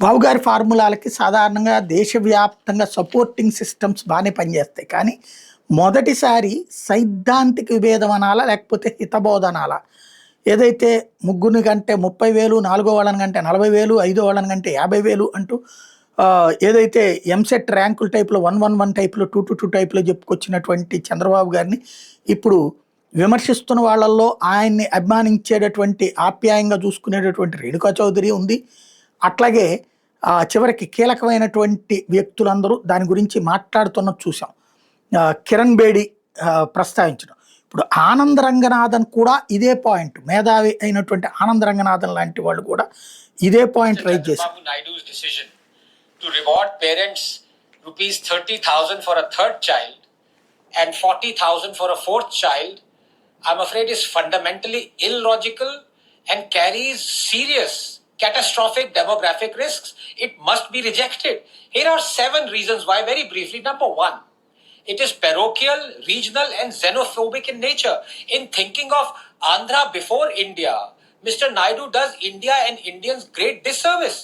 బాబు గారి ఫార్ములాలకి సాధారణంగా దేశవ్యాప్తంగా సపోర్టింగ్ సిస్టమ్స్ బాగానే పనిచేస్తాయి. కానీ మొదటిసారి సైద్ధాంతిక విభేదం అనాలా? లేకపోతే హితబోధనాలా? ఏదైతే ముగ్గురిని కంటే 30,000, నాలుగో వాళ్ళని కంటే 40,000, ఐదో వాళ్ళని కంటే 50,000 అంటూ ఏదైతే ఎంసెట్ ర్యాంకుల టైప్‌లో 111 టైప్‌లో, 222 టైప్‌లో చెప్పుకొచ్చినటువంటి చంద్రబాబు గారిని ఇప్పుడు విమర్శిస్తున్న వాళ్ళల్లో ఆయన్ని అభిమానించేటటువంటి, ఆప్యాయంగా చూసుకునేటటువంటి రేణుకా చౌదరి ఉంది. అట్లాగే చివరికి కీలకమైనటువంటి వ్యక్తులందరూ దాని గురించి మాట్లాడుతున్నది చూసాం. కిరణ్ బేడి ప్రస్తావించడం. ఇప్పుడు ఆనంద్ రంగనాథన్ కూడా ఇదే పాయింట్, మేధావి అయినటువంటి ఆనంద్ రంగనాథన్ లాంటి వాళ్ళు కూడా ఇదే పాయింట్ రైజ్ చేశారు. To reward parents rupees 30,000 for a third child and 40,000 for a fourth child, I'm afraid is fundamentally illogical and carries serious catastrophic demographic risks. It must be rejected. Here are 7 reasons why, very briefly. Number 1, it is parochial, regional and xenophobic in nature. In thinking of Andhra before India, Mr. Naidu does India and Indians great disservice.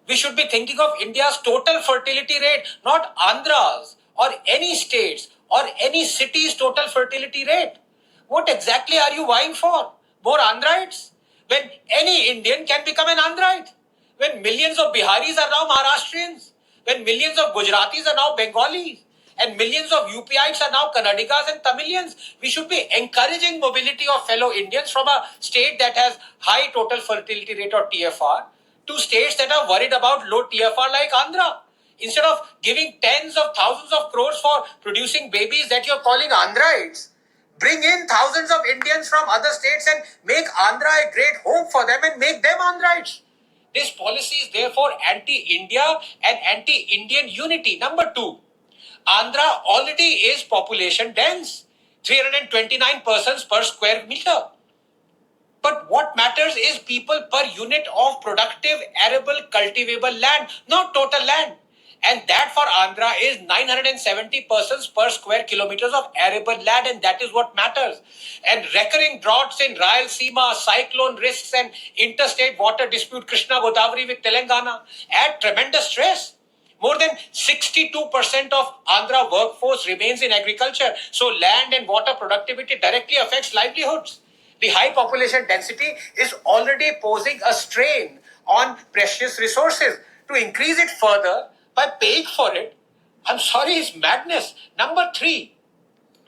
We should be thinking of India's total fertility rate, not Andhra's or any state's or any city's total fertility rate. What exactly are you vying for? More Andhrites? When any Indian can become an Andhrite. When millions of Biharis are now Maharashtrians. When millions of Gujaratis are now Bengalis. And millions of UPites are now Kannadigas and Tamilians. We should be encouraging mobility of fellow Indians from a state that has high total fertility rate or TFR to states that are worried about low TFR like Andhra. Instead of giving tens of thousands of crores for producing babies that you're calling Andhrites, bring in thousands of Indians from other states and make Andhra a great home for them and make them Andhrites. This policy is therefore anti-India and anti-Indian unity. Number 2, Andhra already is population dense, 329 persons per square meter. But what matters is people per unit of productive, arable, cultivable land, not total land. And that for Andhra is 970 persons per square kilometers of arable land, and that is what matters. And recurring droughts in Rayalaseema, cyclone risks and interstate water dispute Krishna Godavari with Telangana add tremendous stress. More than 62% of Andhra workforce remains in agriculture, so land and water productivity directly affects livelihoods. The high population density is already posing a strain on precious resources. To increase it further by paying for it, I'm sorry, is madness. Number 3,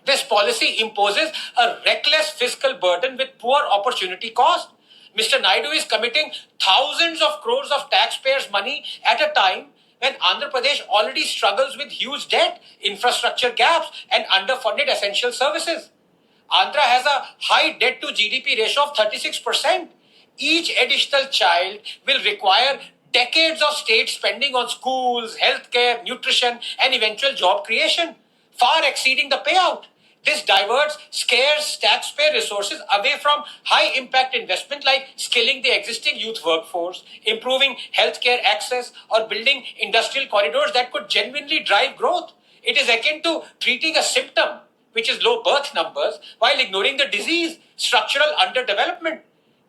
this policy imposes a reckless fiscal burden with poor opportunity cost. Mr. Naidu is committing thousands of crores of taxpayers' money at a time when Andhra Pradesh already struggles with huge debt, infrastructure gaps, and underfunded essential services. Andhra has a high debt to GDP ratio of 36%. Each additional child will require decades of state spending on schools, healthcare, nutrition, and eventual job creation, far exceeding the payout. This diverts scarce taxpayer resources away from high-impact investment like skilling the existing youth workforce, improving healthcare access, or building industrial corridors that could genuinely drive growth. It is akin to treating a symptom, which is low birth numbers, while ignoring the disease, structural underdevelopment,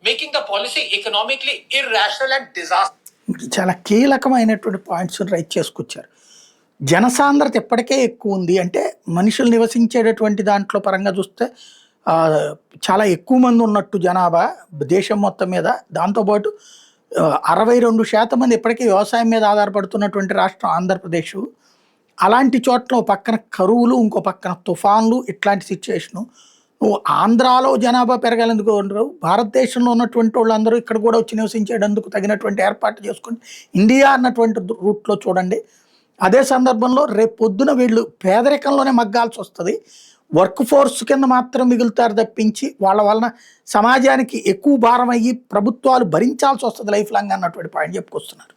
making the policy economically irrational and disastrous. చాలా కీలకమైనటువంటి points right చేసుకొచ్చారు. జనసాంద్రత ఎప్పటికే ఎక్కువ ఉంది అంటే మనుషులు నివసించేటటువంటి దాంట్లో పరంగా చూస్తే చాలా ఎక్కువ మంది ఉన్నట్టు జనాభా దేశం మొత్తం మీద. దాంతోపాటు 62% మంది ఇప్పటికే వ్యవసాయం మీద ఆధారపడుతున్నటువంటి రాష్ట్రం ఆంధ్రప్రదేశ్. అలాంటి చోట్ల ఓ పక్కన కరువులు, ఇంకో పక్కన తుఫాన్లు, ఇట్లాంటి సిచ్యువేషను. నువ్వు ఆంధ్రాలో జనాభా పెరగాలెందుకు అనరు, భారతదేశంలో ఉన్నటువంటి వాళ్ళందరూ ఇక్కడ కూడా వచ్చి నివసించేటందుకు తగినటువంటి ఏర్పాటు చేసుకుని ఇండియా అన్నటువంటి రూట్లో చూడండి. అదే సందర్భంలో రేపు పొద్దున వీళ్ళు పేదరికంలోనే మగ్గాల్సి వస్తుంది, వర్క్ ఫోర్స్ కింద మాత్రం మిగులుతారు తప్పించి వాళ్ళ వలన సమాజానికి ఎక్కువ భారం అయ్యి ప్రభుత్వాలు భరించాల్సి వస్తుంది లైఫ్ లాంగ్ అన్నటువంటి పాయింట్ చెప్పుకొస్తున్నారు.